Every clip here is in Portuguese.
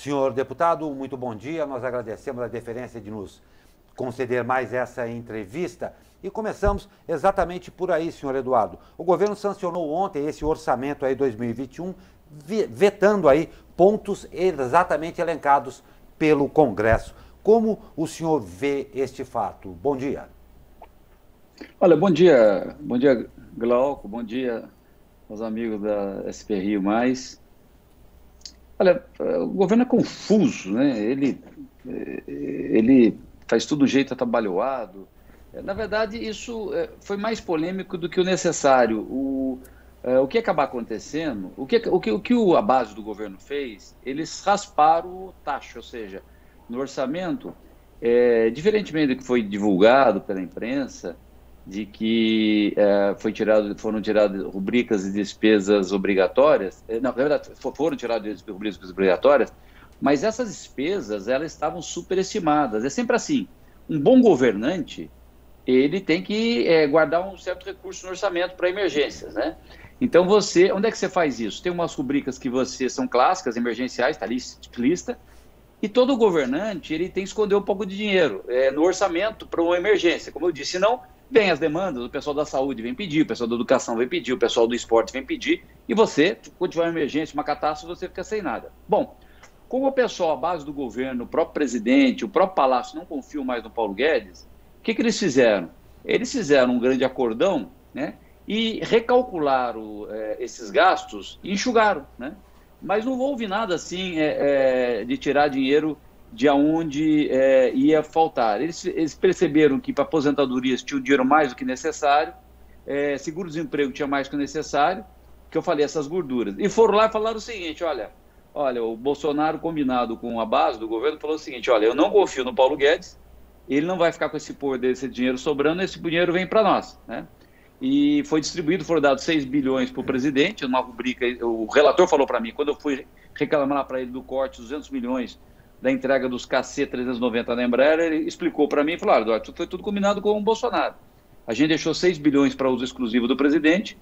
Senhor deputado, muito bom dia. Nós agradecemos a deferência de nos conceder mais essa entrevista. E começamos exatamente por aí, senhor Eduardo. O governo sancionou ontem esse orçamento aí 2021, vetando aí pontos exatamente elencados pelo Congresso. Como o senhor vê este fato? Bom dia. Olha, bom dia, Glauco, bom dia aos amigos da SP Rio Mais. Olha, o governo é confuso, né? Ele faz tudo de um jeito atabalhoado. Na verdade, isso foi mais polêmico do que o necessário. O que acabar acontecendo, o que a base do governo fez, eles rasparam o tacho, ou seja, no orçamento, diferentemente do que foi divulgado pela imprensa, de que foram tiradas rubricas de despesas obrigatórias, não, na verdade, foram tiradas rubricas obrigatórias, mas essas despesas, elas estavam superestimadas. É sempre assim, um bom governante, ele tem que guardar um certo recurso no orçamento para emergências, né? Então onde é que você faz isso? Tem umas rubricas que são clássicas, emergenciais, está lista, e todo governante, ele tem que esconder um pouco de dinheiro no orçamento para uma emergência, como eu disse, senão vem as demandas, o pessoal da saúde vem pedir, o pessoal da educação vem pedir, o pessoal do esporte vem pedir, e você, quando tiver uma emergência, uma catástrofe, você fica sem nada. Bom, como o pessoal, a base do governo, o próprio presidente, o próprio Palácio não confiam mais no Paulo Guedes, o que eles fizeram? Eles fizeram um grande acordão, né, e recalcularam esses gastos e enxugaram, né? Mas não houve nada assim de tirar dinheiro de onde ia faltar. Eles perceberam que para aposentadorias tinha o dinheiro mais do que necessário, seguro-desemprego tinha mais do que necessário, que eu falei, essas gorduras. E foram lá e falaram o seguinte, olha, o Bolsonaro, combinado com a base do governo, falou o seguinte, olha, eu não confio no Paulo Guedes, ele não vai ficar com esse poder, esse dinheiro sobrando, esse dinheiro vem para nós, né? E foi distribuído, foram dados 6 bilhões para o presidente, uma rubrica, o relator falou para mim, quando eu fui reclamar para ele do corte, 200 milhões da entrega dos KC-390 na Embraer, ele explicou para mim e falou, Eduardo, foi tudo combinado com o Bolsonaro. A gente deixou 6 bilhões para uso exclusivo do presidente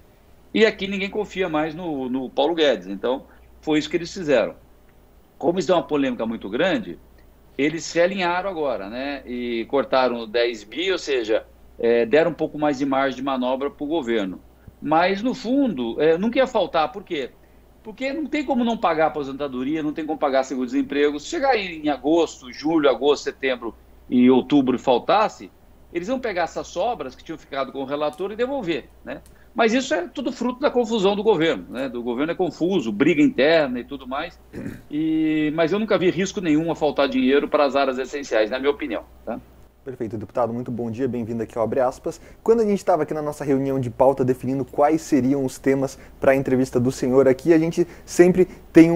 e aqui ninguém confia mais no Paulo Guedes. Então, foi isso que eles fizeram. Como isso deu uma polêmica muito grande, eles se alinharam agora, né? E cortaram 10 bi, ou seja, deram um pouco mais de margem de manobra para o governo. Mas, no fundo, nunca ia faltar. Por quê? Porque não tem como não pagar a aposentadoria, não tem como pagar seguro-desemprego. Se chegar em agosto, julho, agosto, setembro e outubro e faltasse, eles vão pegar essas sobras que tinham ficado com o relator e devolver, né? Mas isso é tudo fruto da confusão do governo, né? Do governo é confuso, briga interna e tudo mais. Mas eu nunca vi risco nenhum a faltar dinheiro para as áreas essenciais, na minha opinião, tá? Perfeito, deputado, muito bom dia, bem-vindo aqui ao Abre Aspas. Quando a gente estava aqui na nossa reunião de pauta definindo quais seriam os temas para a entrevista do senhor aqui, a gente sempre tem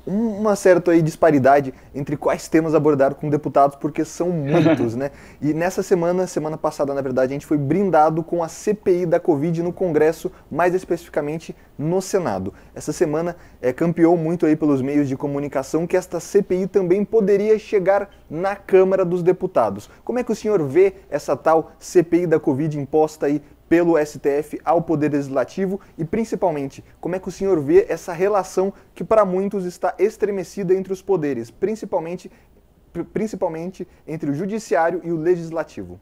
uma certa aí disparidade entre quais temas abordar com deputados, porque são muitos, né? E nessa semana passada, na verdade, a gente foi brindado com a CPI da Covid no Congresso, mais especificamente no Senado. Essa semana campeou muito aí pelos meios de comunicação que esta CPI também poderia chegar na Câmara dos Deputados. Como é que o senhor vê essa tal CPI da Covid imposta aí pelo STF ao Poder Legislativo e, principalmente, como é que o senhor vê essa relação que para muitos está estremecida entre os poderes, principalmente entre o Judiciário e o Legislativo?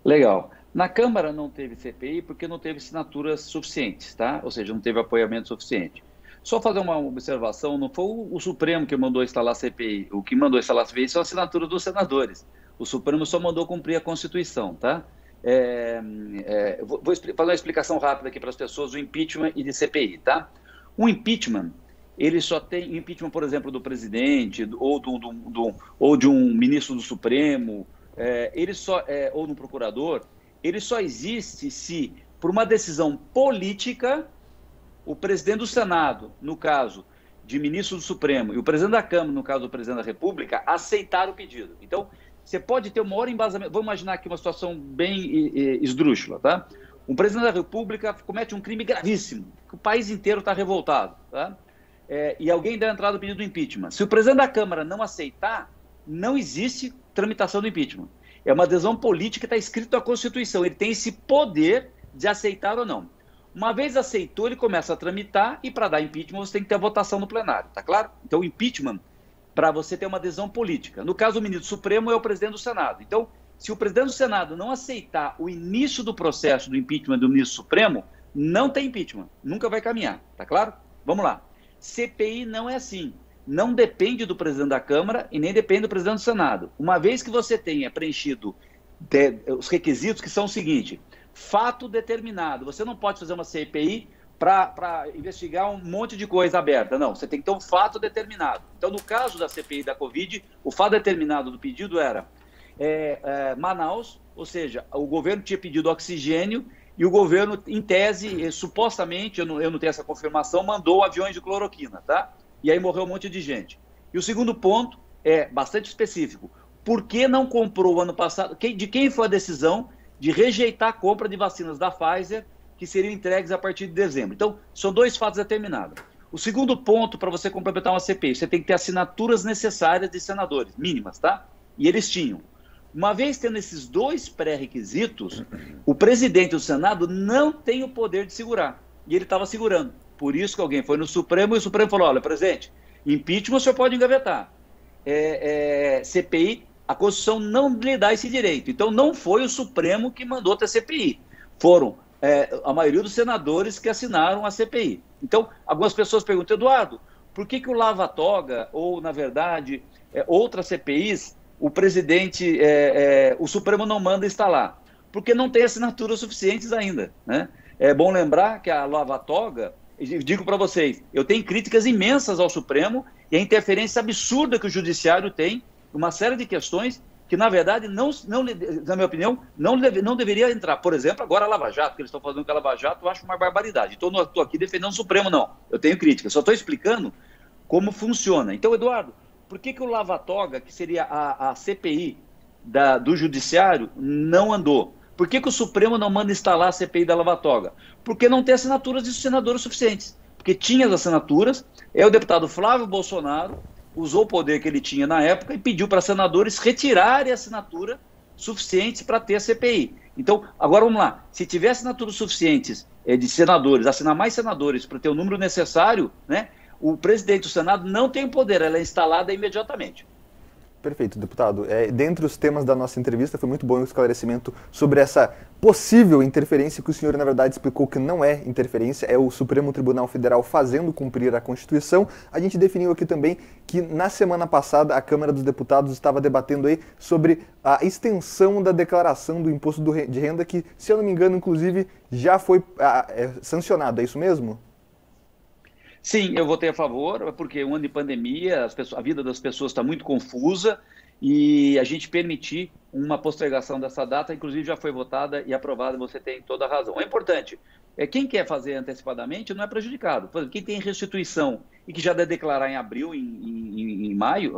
Legal. Na Câmara não teve CPI porque não teve assinaturas suficientes, tá? Ou seja, não teve apoiamento suficiente. Só fazer uma observação, não foi o Supremo que mandou instalar a CPI. O que mandou instalar a CPI são assinaturas dos senadores. O Supremo só mandou cumprir a Constituição, tá? Vou fazer uma explicação rápida aqui para as pessoas do impeachment e de CPI, tá? O impeachment, ele só tem impeachment, por exemplo, do presidente ou de um ministro do Supremo, ou do procurador, ele só existe se, por uma decisão política, o presidente do Senado, no caso de ministro do Supremo, e o presidente da Câmara, no caso do presidente da República, aceitaram o pedido. Então, você pode ter o maior embasamento. Vamos imaginar aqui uma situação bem esdrúxula, tá? Um presidente da República comete um crime gravíssimo, que o país inteiro está revoltado, tá? E alguém dá entrada no pedido do impeachment. Se o presidente da Câmara não aceitar, não existe tramitação do impeachment. É uma decisão política que está escrito na Constituição. Ele tem esse poder de aceitar ou não. Uma vez aceitou, ele começa a tramitar e para dar impeachment você tem que ter a votação no plenário, tá claro? Então, impeachment, para você ter uma adesão política. No caso, o ministro Supremo é o presidente do Senado. Então, se o presidente do Senado não aceitar o início do processo do impeachment do ministro Supremo, não tem impeachment, nunca vai caminhar, tá claro? Vamos lá. CPI não é assim. Não depende do presidente da Câmara e nem depende do presidente do Senado. Uma vez que você tenha preenchido os requisitos, que são o seguinte: fato determinado. Você não pode fazer uma CPI para investigar um monte de coisa aberta. Não, você tem que ter um fato determinado. Então, no caso da CPI da Covid, o fato determinado do pedido era Manaus, ou seja, o governo tinha pedido oxigênio e o governo, em tese, supostamente, eu não tenho essa confirmação, mandou aviões de cloroquina, tá? E aí morreu um monte de gente. E o segundo ponto é bastante específico. Por que não comprou o ano passado? De quem foi a decisão de rejeitar a compra de vacinas da Pfizer que seriam entregues a partir de dezembro? Então, são dois fatos determinados. O segundo ponto, para você complementar uma CPI, você tem que ter assinaturas necessárias de senadores, mínimas, tá? E eles tinham. Uma vez tendo esses dois pré-requisitos, o presidente do Senado não tem o poder de segurar. E ele estava segurando. Por isso que alguém foi no Supremo e o Supremo falou: olha, presidente, impeachment o senhor pode engavetar. CPI, a Constituição não lhe dá esse direito. Então não foi o Supremo que mandou ter CPI. Foram a maioria dos senadores que assinaram a CPI. Então, algumas pessoas perguntam: Eduardo, por que o lava-toga, ou na verdade, outras CPIs, o presidente, o Supremo não manda instalar? Porque não tem assinaturas suficientes ainda, né? É bom lembrar que a lava-toga, digo para vocês, eu tenho críticas imensas ao Supremo e a interferência absurda que o Judiciário tem, uma série de questões que, na verdade, na minha opinião, não deveria entrar. Por exemplo, agora a Lava Jato, que eles estão fazendo com a Lava Jato, eu acho uma barbaridade. Então, não estou aqui defendendo o Supremo, não. Eu tenho críticas, só estou explicando como funciona. Então, Eduardo, por que o lava-toga, que seria a CPI do Judiciário, não andou? Por que o Supremo não manda instalar a CPI da lava-toga? Porque não tem assinaturas de senadores suficientes. Porque tinha as assinaturas, o deputado Flávio Bolsonaro usou o poder que ele tinha na época e pediu para senadores retirarem a assinatura suficientes para ter a CPI. Então, agora vamos lá. Se tiver assinaturas suficientes de senadores, assinar mais senadores para ter o número necessário, né, o presidente do Senado não tem poder, ela é instalada imediatamente. Perfeito, deputado. Dentre os temas da nossa entrevista, foi muito bom o esclarecimento sobre essa possível interferência que o senhor, na verdade, explicou que não é interferência, é o Supremo Tribunal Federal fazendo cumprir a Constituição. A gente definiu aqui também que, na semana passada, a Câmara dos Deputados estava debatendo aí sobre a extensão da declaração do imposto de renda, que, se eu não me engano, inclusive, já foi sancionado. É isso mesmo? Sim, eu votei a favor, porque um ano de pandemia, a vida das pessoas está muito confusa e a gente permitir uma postergação dessa data, inclusive já foi votada e aprovada, você tem toda a razão. É importante, quem quer fazer antecipadamente não é prejudicado. Por exemplo, quem tem restituição e que já deve declarar em abril, em maio,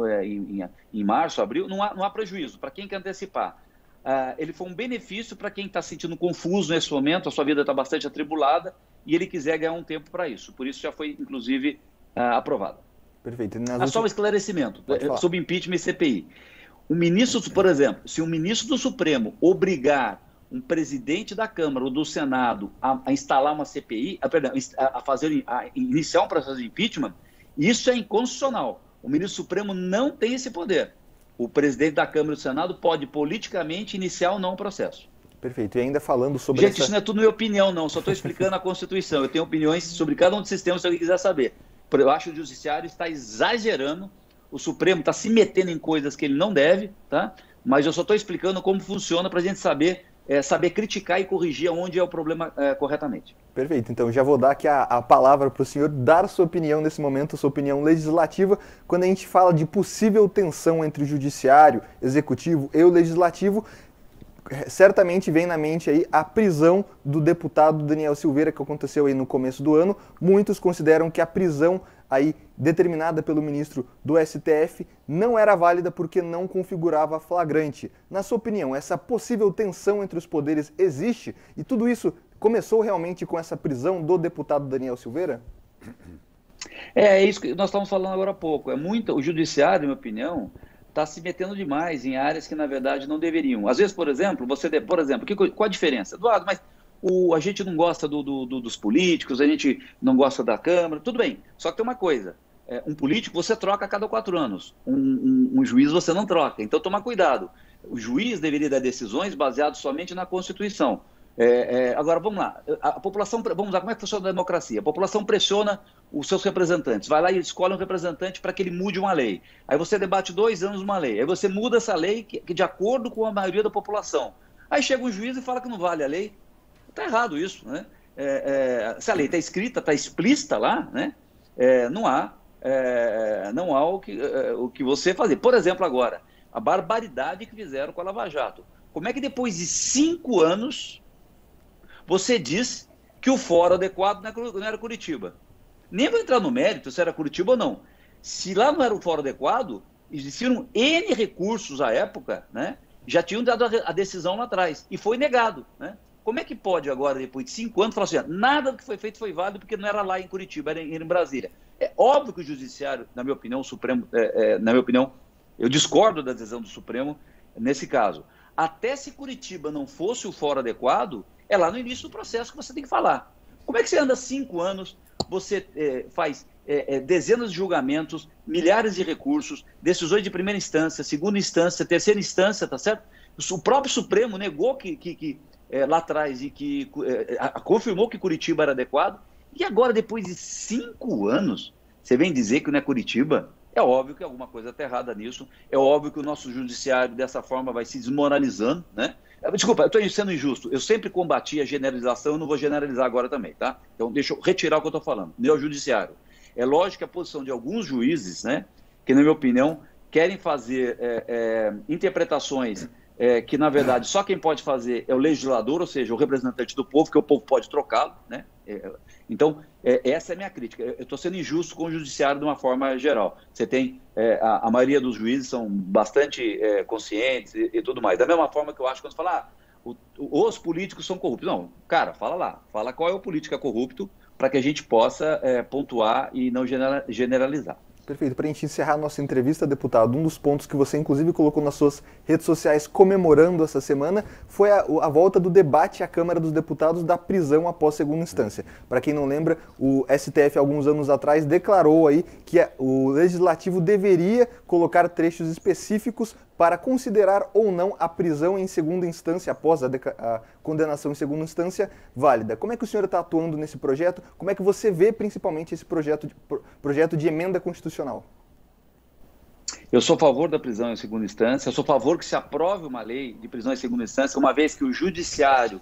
em março, abril, não há prejuízo. Para quem quer antecipar, ele foi um benefício para quem está se sentindo confuso nesse momento, a sua vida está bastante atribulada, e ele quiser ganhar um tempo para isso. Por isso já foi, inclusive, aprovado. Perfeito. Só um esclarecimento sobre impeachment e CPI. O ministro, por exemplo, se um ministro do Supremo obrigar um presidente da Câmara ou do Senado a instalar uma CPI, a iniciar um processo de impeachment, isso é inconstitucional. O ministro Supremo não tem esse poder. O presidente da Câmara e do Senado pode politicamente iniciar ou não o processo. Perfeito. E ainda falando sobre Gente, isso não é tudo minha opinião, não. Só estou explicando a Constituição. Eu tenho opiniões sobre cada um dos sistemas, se alguém quiser saber. Eu acho que o Judiciário está exagerando, o Supremo está se metendo em coisas que ele não deve, tá? Mas eu só estou explicando como funciona para a gente saber criticar e corrigir onde é o problema corretamente. Perfeito. Então, já vou dar aqui a palavra para o senhor dar sua opinião nesse momento, sua opinião legislativa, quando a gente fala de possível tensão entre o Judiciário, Executivo e o Legislativo. Certamente vem na mente aí a prisão do deputado Daniel Silveira, que aconteceu aí no começo do ano. Muitos consideram que a prisão aí determinada pelo ministro do STF não era válida porque não configurava flagrante. Na sua opinião, essa possível tensão entre os poderes existe? E tudo isso começou realmente com essa prisão do deputado Daniel Silveira? É isso que nós estamos falando agora há pouco. O Judiciário, na minha opinião, está se metendo demais em áreas que, na verdade, não deveriam. Às vezes, por exemplo, qual a diferença? Eduardo, mas a gente não gosta dos políticos, a gente não gosta da Câmara, tudo bem. Só que tem uma coisa, um político você troca a cada 4 anos, um juiz você não troca, então toma cuidado. O juiz deveria dar decisões baseadas somente na Constituição. Agora, vamos lá, a população, vamos lá, como é que funciona a democracia? A população pressiona os seus representantes, vai lá e escolhe um representante para que ele mude uma lei. Aí você debate 2 anos uma lei, aí você muda essa lei que de acordo com a maioria da população. Aí chega um juiz e fala que não vale a lei. Está errado isso, né? Se a lei está escrita, está explícita lá, né? Não há o que você fazer. Por exemplo, agora, a barbaridade que fizeram com a Lava Jato. Como é que depois de 5 anos você diz que o fórum adequado não era Curitiba? Nem vou entrar no mérito se era Curitiba ou não. Se lá não era o fórum adequado, existiram N recursos à época, né? Já tinham dado a decisão lá atrás e foi negado, né? Como é que pode agora, depois de 5 anos, falar assim, nada do que foi feito foi válido porque não era lá em Curitiba, era em Brasília? É óbvio que o Judiciário, na minha opinião, o Supremo, na minha opinião, eu discordo da decisão do Supremo nesse caso. Até se Curitiba não fosse o fórum adequado, é lá no início do processo que você tem que falar. Como é que você anda 5 anos, você faz dezenas de julgamentos, milhares de recursos, decisões de primeira instância, segunda instância, terceira instância, tá certo? O próprio Supremo negou lá atrás e que confirmou que Curitiba era adequado, e agora, depois de 5 anos, você vem dizer que não é Curitiba? É óbvio que alguma coisa está errada nisso, é óbvio que o nosso judiciário dessa forma vai se desmoralizando, né? Desculpa, eu estou sendo injusto, eu sempre combati a generalização, eu não vou generalizar agora também, tá? Então deixa eu retirar o que eu estou falando, meu judiciário. É lógico que a posição de alguns juízes, né, que na minha opinião querem fazer interpretações que na verdade só quem pode fazer é o legislador, ou seja, o representante do povo, que o povo pode trocá-lo, né? Então, essa é a minha crítica. Eu estou sendo injusto com o judiciário de uma forma geral. Você tem, a maioria dos juízes são bastante conscientes e tudo mais. Da mesma forma que eu acho que quando você fala, os políticos são corruptos. Não, cara, fala lá. Fala qual é o político corrupto para que a gente possa pontuar e não generalizar. Perfeito. Para a gente encerrar a nossa entrevista, deputado, um dos pontos que você inclusive colocou nas suas redes sociais comemorando essa semana foi a volta do debate à Câmara dos Deputados da prisão após segunda instância. Para quem não lembra, o STF, alguns anos atrás, declarou aí que o Legislativo deveria colocar trechos específicos para considerar ou não a prisão em segunda instância, após a condenação em segunda instância, válida. Como é que o senhor está atuando nesse projeto? Como é que você vê principalmente esse projeto de emenda constitucional? Eu sou a favor da prisão em segunda instância, eu sou a favor que se aprove uma lei de prisão em segunda instância, uma vez que o Judiciário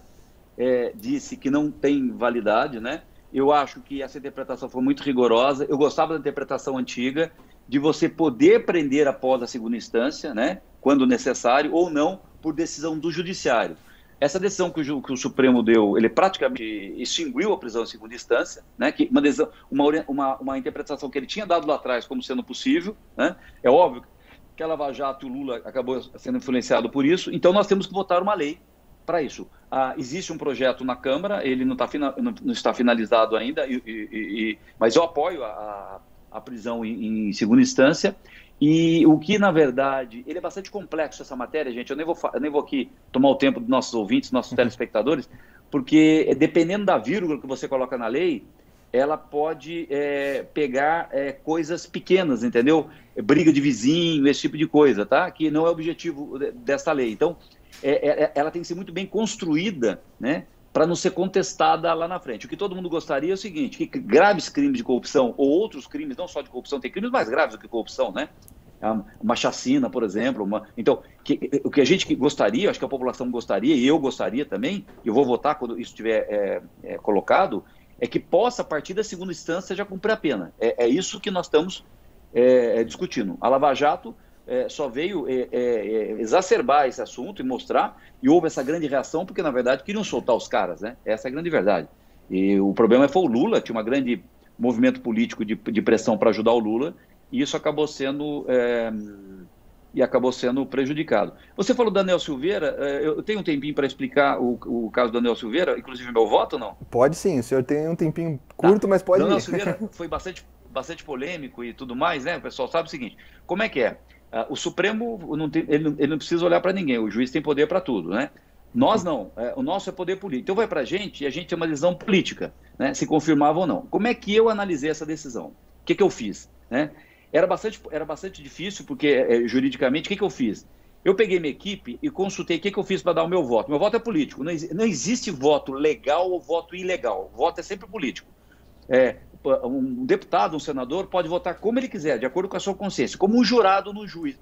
disse que não tem validade, né? Eu acho que essa interpretação foi muito rigorosa, eu gostava da interpretação antiga, de você poder prender após a segunda instância, né, quando necessário, ou não, por decisão do Judiciário. Essa decisão que o Supremo deu, ele praticamente extinguiu a prisão em segunda instância, né, que uma interpretação que ele tinha dado lá atrás como sendo possível, né, é óbvio que a Lava Jato e o Lula acabou sendo influenciado por isso, então nós temos que votar uma lei para isso. Existe um projeto na Câmara, ele não está finalizado ainda, mas eu apoio a prisão em segunda instância, e o que, na verdade, ele é bastante complexo essa matéria, gente, eu nem vou aqui tomar o tempo dos nossos ouvintes, nossos telespectadores, porque dependendo da vírgula que você coloca na lei, ela pode pegar coisas pequenas, entendeu? Briga de vizinho, esse tipo de coisa, tá? Que não é o objetivo dessa lei. Então, ela tem que ser muito bem construída, né? Para não ser contestada lá na frente. O que todo mundo gostaria é o seguinte, que graves crimes de corrupção ou outros crimes, não só de corrupção, tem crimes mais graves do que corrupção, né? Uma chacina, por exemplo. Então, o que a gente gostaria, acho que a população gostaria, e eu gostaria também, e eu vou votar quando isso estiver colocado, é que possa, a partir da segunda instância, já cumprir a pena. É isso que nós estamos discutindo. A Lava Jato só veio exacerbar esse assunto e mostrar, e houve essa grande reação, porque, na verdade, queriam soltar os caras, né? Essa é a grande verdade. E o problema foi o Lula, tinha um grande movimento político de pressão para ajudar o Lula, e isso acabou sendo prejudicado. Você falou do Daniel Silveira, eu tenho um tempinho para explicar o caso do Daniel Silveira, inclusive meu voto ou não? Pode sim, o senhor tem um tempinho curto, mas pode ir. Daniel Silveira foi bastante polêmico e tudo mais, né? O pessoal sabe o seguinte, como é que é? O Supremo, ele não precisa olhar para ninguém, o juiz tem poder para tudo, né? Nós não, o nosso é poder político. Então vai para a gente e a gente tem uma decisão política, né, se confirmava ou não. Como é que eu analisei essa decisão? O que eu fiz? Né? Era bastante difícil, porque juridicamente, o que eu fiz? Eu peguei minha equipe e consultei o que eu fiz para dar o meu voto. Meu voto é político, não existe voto legal ou voto ilegal. O voto é sempre político. Um deputado, um senador, pode votar como ele quiser, de acordo com a sua consciência, como um jurado no júri.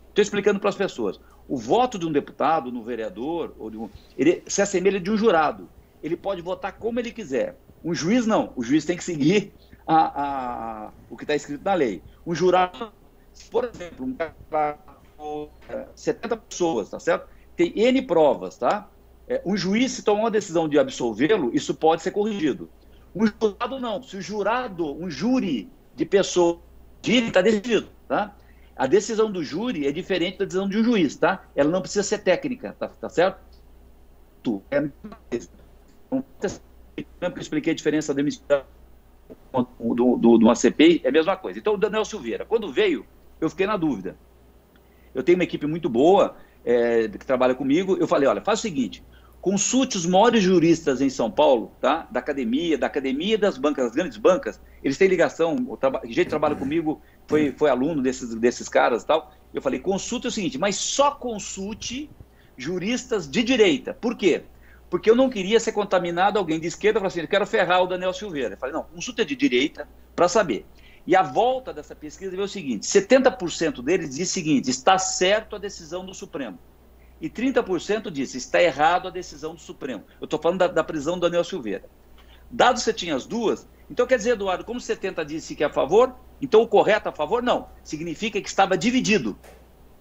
Estou explicando para as pessoas. O voto de um deputado, no vereador, ele se assemelha de um jurado. Ele pode votar como ele quiser. Um juiz não. O juiz tem que seguir o que está escrito na lei. Um jurado, por exemplo, um cara 70 pessoas, tá certo? Tem N provas, tá? Um juiz, se tomar uma decisão de absolvê-lo, isso pode ser corrigido. Um jurado não. Se o jurado, um júri de pessoas, está decidido, tá? A decisão do júri é diferente da decisão de um juiz, tá? Ela não precisa ser técnica, tá certo? É a mesma coisa. Eu expliquei a diferença da emissão de uma CPI, é a mesma coisa. Então, o Daniel Silveira, quando veio, eu fiquei na dúvida. Eu tenho uma equipe muito boa que trabalha comigo. Eu falei, olha, faz o seguinte, consulte os maiores juristas em São Paulo, tá? Da academia das bancas, das grandes bancas. Eles têm ligação, gente que trabalha comigo foi aluno desses caras e tal. Eu falei, consulte o seguinte, mas só consulte juristas de direita. Por quê? Porque eu não queria ser contaminado alguém de esquerda, falando assim, eu quero ferrar o Daniel Silveira. Eu falei, não, consulta de direita para saber. E a volta dessa pesquisa veio o seguinte, 70% deles diz o seguinte, está certo a decisão do Supremo. E 30% disse, está errado a decisão do Supremo. Eu estou falando da prisão do Daniel Silveira. Dado que você tinha as duas, então quer dizer, Eduardo, como 70 disse que é a favor, então o correto a favor? Não. Significa que estava dividido.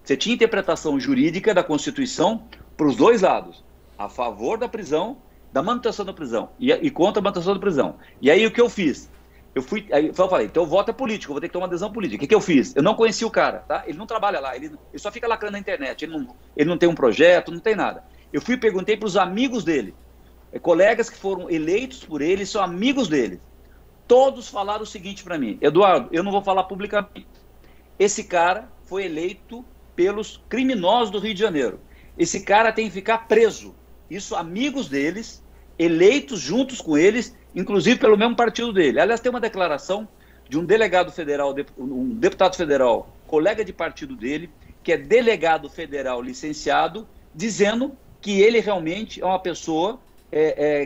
Você tinha interpretação jurídica da Constituição para os dois lados. A favor da prisão, da manutenção da prisão e contra a manutenção da prisão. E aí o que eu fiz? Eu falei, então o voto é político, eu vou ter que tomar uma decisão política. O que eu fiz? Eu não conheci o cara, tá? Ele não trabalha lá, ele só fica lacrando na internet, ele não tem um projeto, não tem nada. Eu fui e perguntei para os amigos dele, colegas que foram eleitos por ele, são amigos dele. Todos falaram o seguinte para mim, Eduardo, eu não vou falar publicamente. Esse cara foi eleito pelos criminosos do Rio de Janeiro. Esse cara tem que ficar preso. Isso, amigos deles, eleitos juntos com eles, inclusive pelo mesmo partido dele. Aliás, tem uma declaração de um delegado federal, um deputado federal, colega de partido dele, que é delegado federal licenciado, dizendo que ele realmente é uma pessoa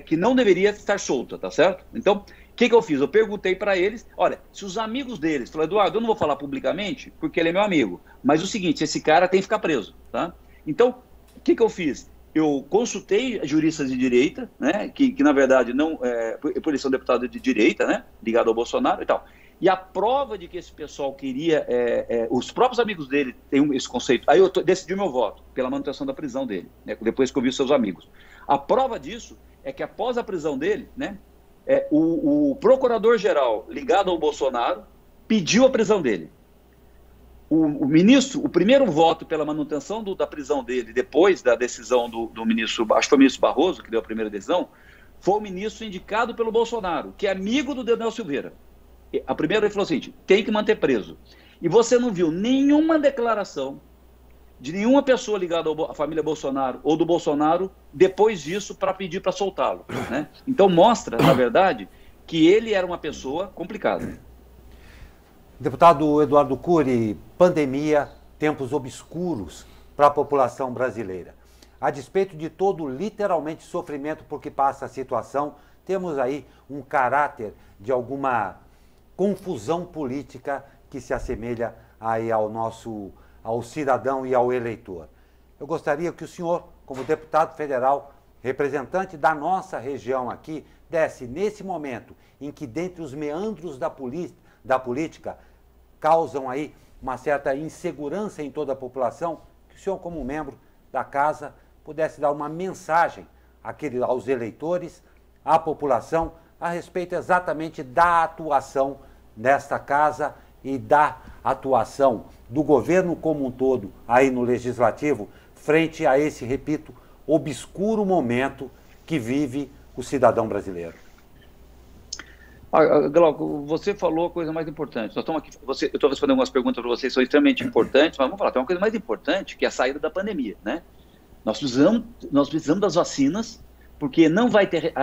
que não deveria estar solta, tá certo? Então, o que eu fiz? Eu perguntei para eles, olha, se os amigos deles, falaram, Eduardo, eu não vou falar publicamente, porque ele é meu amigo, mas o seguinte, esse cara tem que ficar preso, tá? Então, o que eu fiz? Eu consultei juristas de direita, né, que na verdade não, por eles são deputados de direita, né, ligado ao Bolsonaro e tal. E a prova de que esse pessoal queria, os próprios amigos dele têm esse conceito. Aí eu decidi o meu voto, pela manutenção da prisão dele, né, depois que eu vi os seus amigos. A prova disso é que após a prisão dele, né, o procurador-geral ligado ao Bolsonaro pediu a prisão dele. O ministro, o primeiro voto pela manutenção da prisão dele, depois da decisão do ministro, acho que foi o ministro Barroso que deu a primeira decisão, foi o ministro indicado pelo Bolsonaro, que é amigo do Daniel Silveira. A primeira ele falou o seguinte, tem que manter preso. E você não viu nenhuma declaração de nenhuma pessoa ligada à família Bolsonaro ou do Bolsonaro depois disso para pedir para soltá-lo, né? Então mostra, na verdade, que ele era uma pessoa complicada. Deputado Eduardo Cury, pandemia, tempos obscuros para a população brasileira. A despeito de todo literalmente sofrimento por que passa a situação, temos aí um caráter de alguma confusão política que se assemelha aí ao cidadão e ao eleitor. Eu gostaria que o senhor, como deputado federal, representante da nossa região aqui, desse nesse momento em que dentre os meandros da política causam aí uma certa insegurança em toda a população, que o senhor, como membro da casa, pudesse dar uma mensagem aos eleitores, à população, a respeito exatamente da atuação desta casa e da atuação do governo como um todo aí no Legislativo, frente a esse, repito, obscuro momento que vive o cidadão brasileiro. Glauco, você falou a coisa mais importante. Nós estamos aqui, eu estou respondendo algumas perguntas para vocês, são extremamente importantes, mas vamos falar, tem uma coisa mais importante, que é a saída da pandemia, né? Nós precisamos das vacinas, porque não vai ter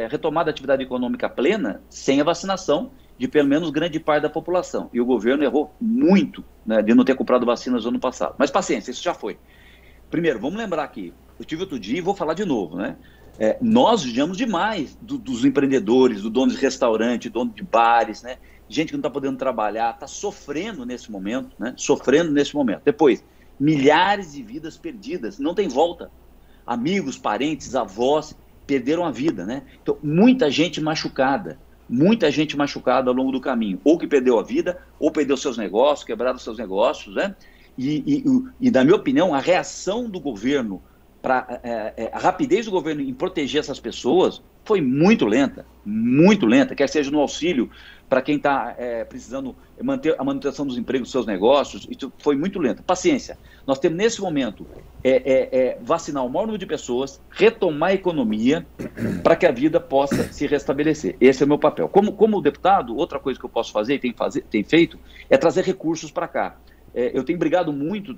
retomada da atividade econômica plena sem a vacinação de pelo menos grande parte da população. E o governo errou muito, né, de não ter comprado vacinas no ano passado. Mas paciência, isso já foi. Primeiro, vamos lembrar aqui, eu tive outro dia e vou falar de novo, né? Nós judiamos demais dos empreendedores, do dono de restaurante, dono de bares, né? Gente que não está podendo trabalhar, está sofrendo nesse momento, né? Sofrendo nesse momento. Depois, milhares de vidas perdidas, não tem volta. Amigos, parentes, avós perderam a vida, né? Então, muita gente machucada ao longo do caminho, ou que perdeu a vida, ou perdeu seus negócios, quebraram seus negócios, né? E na minha opinião, a reação do governo, a rapidez do governo em proteger essas pessoas foi muito lenta, quer seja no auxílio para quem está precisando manter a manutenção dos empregos dos seus negócios, isso foi muito lento. Paciência, nós temos nesse momento vacinar o maior número de pessoas, retomar a economia para que a vida possa se restabelecer. Esse é o meu papel. Como deputado, outra coisa que eu posso fazer e tenho feito é trazer recursos para cá. Eu tenho brigado muito,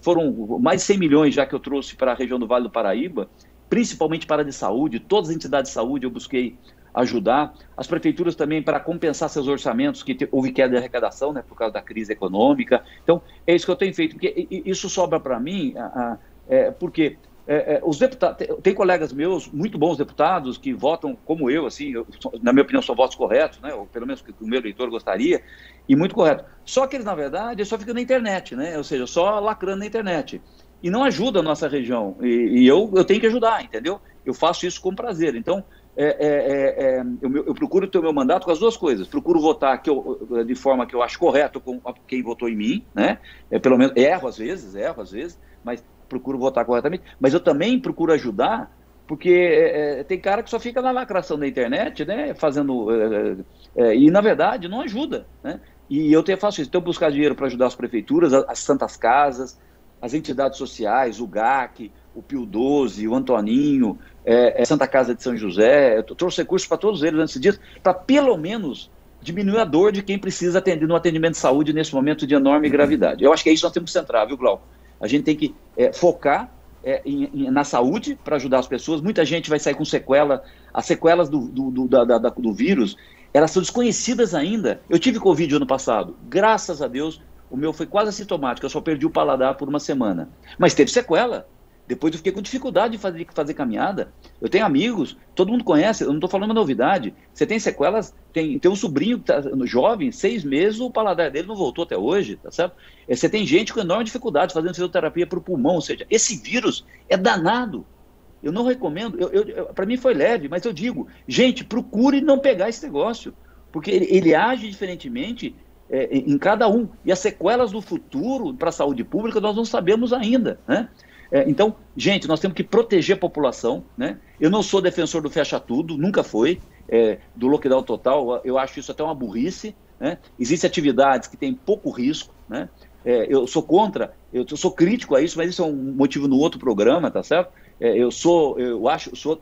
foram mais de 100 milhões já que eu trouxe para a região do Vale do Paraíba, principalmente para a área de saúde, todas as entidades de saúde eu busquei ajudar, as prefeituras também para compensar seus orçamentos, que houve queda de arrecadação, né, por causa da crise econômica. Então, é isso que eu tenho feito, porque isso sobra para mim, porque os deputados, tem colegas meus, muito bons deputados, que votam como eu, assim, na minha opinião, são votos corretos, né, ou pelo menos que o meu eleitor gostaria, e muito correto. Só que eles, na verdade, só ficam na internet, né, ou seja, só lacrando na internet. E não ajuda a nossa região, e eu tenho que ajudar, entendeu? Eu faço isso com prazer. Então, eu procuro ter o meu mandato com as duas coisas. Procuro votar de forma que eu acho correto com quem votou em mim, né? Pelo menos erro às vezes, mas procuro votar corretamente. Mas eu também procuro ajudar, porque tem cara que só fica na lacração da internet, né? Fazendo e na verdade não ajuda, né? E eu faço isso. Então, buscar dinheiro para ajudar as prefeituras, as santas casas, as entidades sociais, o GAC, o Pio 12, o Antoninho, Santa Casa de São José, eu trouxe recursos para todos eles antes disso, para pelo menos diminuir a dor de quem precisa atender no atendimento de saúde nesse momento de enorme gravidade. Eu acho que é isso que nós temos que centrar, viu, Glauco? A gente tem que focar na saúde para ajudar as pessoas. Muita gente vai sair com sequela, as sequelas do vírus, elas são desconhecidas ainda. Eu tive Covid ano passado, graças a Deus, o meu foi quase assintomático, eu só perdi o paladar por uma semana. Mas teve sequela. Depois eu fiquei com dificuldade de fazer caminhada. Eu tenho amigos, todo mundo conhece, eu não estou falando uma novidade. Você tem sequelas, tem um sobrinho que tá jovem, 6 meses, o paladar dele não voltou até hoje, tá certo? Você tem gente com enorme dificuldade fazendo fisioterapia para o pulmão, ou seja, esse vírus é danado. Eu não recomendo, para mim foi leve, mas eu digo, gente, procure não pegar esse negócio, porque ele age diferentemente em cada um. E as sequelas do futuro para a saúde pública nós não sabemos ainda, né? Então, gente, nós temos que proteger a população, né? Eu não sou defensor do fecha tudo, nunca foi, do lockdown total, eu acho isso até uma burrice, né? Existem atividades que têm pouco risco, né? Eu sou contra, eu sou crítico a isso, mas isso é um motivo no outro programa, tá certo? Eu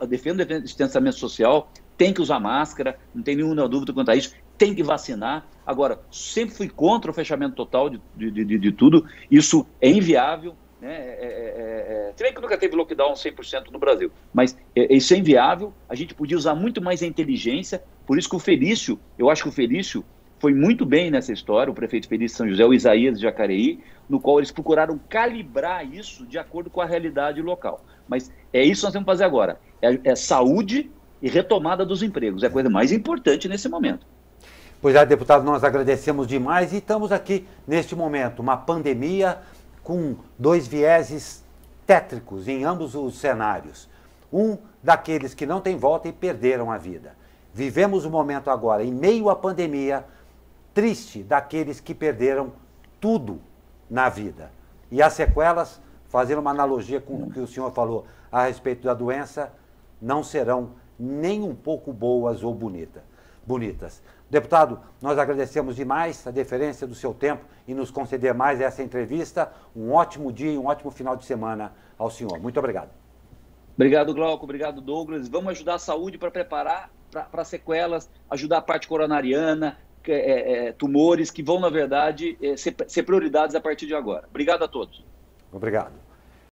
defendo o distanciamento social, tem que usar máscara, não tem nenhuma dúvida quanto a isso, tem que vacinar. Agora, sempre fui contra o fechamento total de tudo, isso é inviável, né? Se bem que nunca teve lockdown 100% no Brasil, mas isso é inviável. A gente podia usar muito mais a inteligência, por isso que eu acho que o Felício foi muito bem nessa história, o prefeito Felício de São José, o Isaías de Jacareí, no qual eles procuraram calibrar isso de acordo com a realidade local. Mas é isso que nós temos que fazer agora, saúde e retomada dos empregos, é a coisa mais importante nesse momento. Pois é, deputado, nós agradecemos demais e estamos aqui neste momento, uma pandemia com 2 vieses tétricos em ambos os cenários. Um daqueles que não tem volta e perderam a vida. Vivemos o momento agora, em meio à pandemia, triste daqueles que perderam tudo na vida. E as sequelas, fazendo uma analogia com o que o senhor falou a respeito da doença, não serão nem um pouco boas ou bonitas. Deputado, nós agradecemos demais a deferência do seu tempo e nos conceder mais essa entrevista. Um ótimo dia e um ótimo final de semana ao senhor. Muito obrigado. Obrigado, Glauco. Obrigado, Douglas. Vamos ajudar a saúde para preparar para sequelas, ajudar a parte coronariana, tumores que vão, na verdade, ser prioridades a partir de agora. Obrigado a todos. Obrigado.